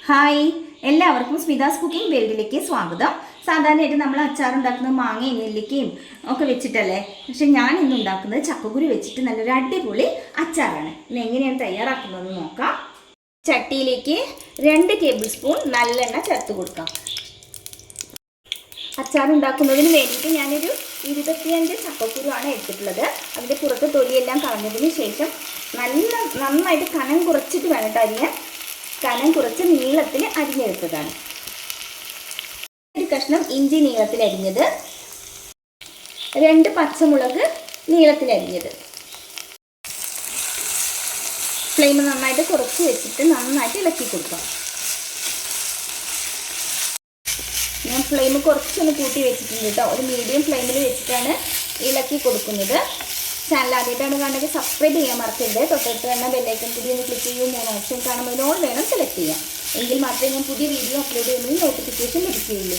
Hi, എല്ലാവർക്കും സ്മിതാസ് cooking വേൾഡിലേക്ക് സ്വാഗതം. സാധാരണയായിട്ട് നമ്മൾ അച്ചാർ ഉണ്ടാക്കുന്നത് മാങ്ങയും നെല്ലിക്കയും ഒക്കെ വെച്ചിട്ടല്ലേ. പക്ഷെ ഞാൻ ഇന്ന് ഉണ്ടാക്കുന്നത് ചക്കക്കുരു വെച്ചിട്ട് നല്ലൊരു അടിപൊളി അച്ചാറാണ്. ഇന്ന് എങ്ങനെയാണ് തയ്യാറാക്കുന്നതെന്ന് നോക്കാം. ചട്ടിയിലേക്ക് 2 ടേബിൾ സ്പൂൺ നല്ലെണ്ണ ചേർത്ത് കൊടുക്കാം. അച്ചാർ ഉണ്ടാക്കുന്നതിന് വേണ്ടിയിട്ട് ഞാനൊരു 25 ചക്കക്കുരുവാണ് എടുത്തിട്ടുള്ളത്. അതിൻ്റെ പുറത്ത് തൊലിയെല്ലാം കളഞ്ഞതിന് ശേഷം നന്നായിട്ട് കനം കുറച്ചിട്ട് വേണം അരിയാൻ. കനം കുറച്ച് നീളത്തിൽ അരിഞ്ഞെടുത്തതാണ്. ഒരു കഷ്ണം ഇഞ്ചി നീളത്തിൽ അരിഞ്ഞത്, 2 പച്ചമുളക് നീളത്തിൽ അരിഞ്ഞത്. ഫ്ലെയിം നന്നായിട്ട് കുറച്ച് വെച്ചിട്ട് നന്നായിട്ട് ഇളക്കി കൊടുക്കാം. ഞാൻ ഫ്ലെയിം കുറച്ചൊന്ന് കൂട്ടി വെച്ചിട്ടുണ്ട് കേട്ടോ. ഒരു മീഡിയം ഫ്ലെയിമിൽ വെച്ചിട്ടാണ് ഇളക്കി കൊടുക്കുന്നത്. ചാനൽ ആദ്യമായിട്ടാണ് കാണുന്നത് സബ്സ്ക്രൈബ് ചെയ്യാൻ മറക്കരുത്. തൊട്ടടുത്ത് തന്നെ ബെല്ലൈക്കൺ കൂടി ഒന്ന് ക്ലിക്ക് ചെയ്യും. 3 ഓപ്ഷൻ കാണുമ്പോൾ ഓൾ വേണം സെലക്ട് ചെയ്യാം. എങ്കിൽ മാത്രമേ ഞാൻ പുതിയ വീഡിയോ അപ്ലോഡ് ചെയ്യുമ്പോൾ നോട്ടിഫിക്കേഷൻ ലഭിക്കുകയുള്ളൂ.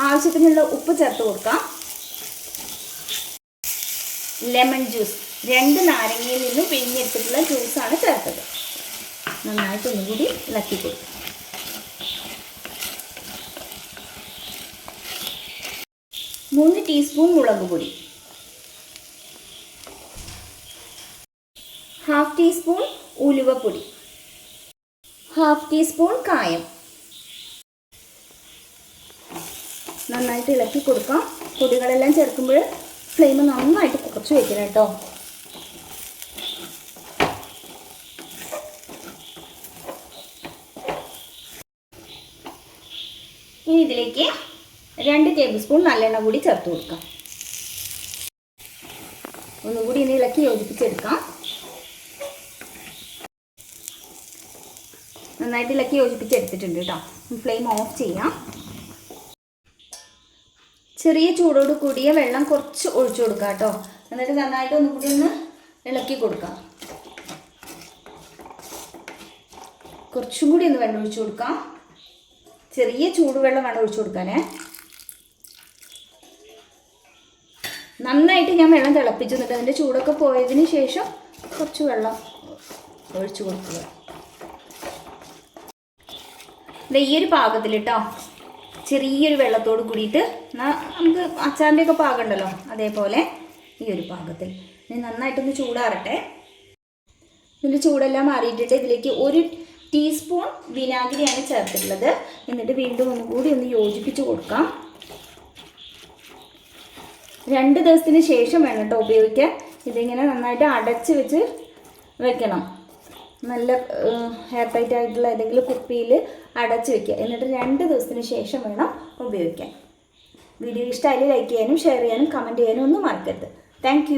ആവശ്യത്തിനുള്ള ഉപ്പ് ചേർത്ത് കൊടുക്കാം. ലെമൺ ജ്യൂസ് 2 നാരങ്ങയിൽ നിന്നും പിഴിഞ്ഞെടുത്തിട്ടുള്ള ജ്യൂസാണ് ചേർത്തത്. നന്നായിട്ട് ഒന്നുകൂടി ഇളക്കി കൊടുക്കാം. 3 ടീസ്പൂൺ മുളക് പൊടി, 1/2 ടീസ്പൂൺ ഉലുവപ്പൊടി, 1/2 ടീസ്പൂൺ കായം. നന്നായിട്ട് ഇളക്കി കൊടുക്കാം. പൊടികളെല്ലാം ചേർക്കുമ്പോൾ ഫ്ലെയിം നന്നായിട്ട് കുറച്ച് വയ്ക്കണം കേട്ടോ. ഇനി ഇതിലേക്ക് 2 ടേബിൾ സ്പൂൺ നല്ലെണ്ണ കൂടി ചേർത്ത് കൊടുക്കാം. ഒന്നുകൂടി ഇനി ഇളക്കി യോജിപ്പിച്ചെടുക്കാം. നന്നായിട്ട് ഇളക്കി യോജിപ്പിച്ചെടുത്തിട്ടുണ്ട് കേട്ടോ. ഫ്ലെയിം ഓഫ് ചെയ്യാം. ചെറിയ ചൂടോട് കൂടിയ വെള്ളം കുറച്ച് ഒഴിച്ചു കൊടുക്കാം കേട്ടോ. എന്നിട്ട് നന്നായിട്ട് ഒന്നുകൂടി ഒന്ന് ഇളക്കി കൊടുക്കാം. കുറച്ചും കൂടി ഒന്ന് വെള്ളം ഒഴിച്ചു കൊടുക്കാം. ചെറിയ ചൂടുവെള്ളം വേണം ഒഴിച്ചു കൊടുക്കാനേ. നന്നായിട്ട് ഞാൻ വെള്ളം തിളപ്പിച്ചു. എന്നിട്ട് അതിൻ്റെ ചൂടൊക്കെ പോയതിന് ശേഷം കുറച്ച് വെള്ളം ഒഴിച്ചു കൊടുക്കുക. ഈ ഒരു പാകത്തിൽ കേട്ടോ, ചെറിയൊരു വെള്ളത്തോട് കൂടിയിട്ട് നമുക്ക് അച്ചാറിൻ്റെയൊക്കെ പാകം ഉണ്ടല്ലോ അതേപോലെ ഈ ഒരു പാകത്തിൽ. ഇനി നന്നായിട്ടൊന്ന് ചൂടാറട്ടെ. ഇതിൻ്റെ ചൂടെല്ലാം മാറിയിട്ടിട്ട് ഇതിലേക്ക് 1 ടീസ്പൂൺ വിനാഗിരിയാണ് ചേർത്തിട്ടുള്ളത്. എന്നിട്ട് വീണ്ടും ഒന്നുകൂടി ഒന്ന് യോജിപ്പിച്ച് കൊടുക്കാം. 2 ദിവസത്തിന് ശേഷം വേണം കേട്ടോ ഉപയോഗിക്കാൻ. ഇതിങ്ങനെ നന്നായിട്ട് അടച്ച് വെച്ച് വെക്കണം. നല്ല എയർ ടൈറ്റ് ആയിട്ടുള്ള ഏതെങ്കിലും കുപ്പിയിൽ അടച്ച് വെക്കുക. എന്നിട്ട് 2 ദിവസത്തിന് ശേഷം വേണം ഉപയോഗിക്കാൻ. വീഡിയോ ഇഷ്ടമായാലും ലൈക്ക് ചെയ്യാനും ഷെയർ ചെയ്യാനും കമൻറ്റ് ചെയ്യാനും ഒന്നും മറക്കരുത്. താങ്ക്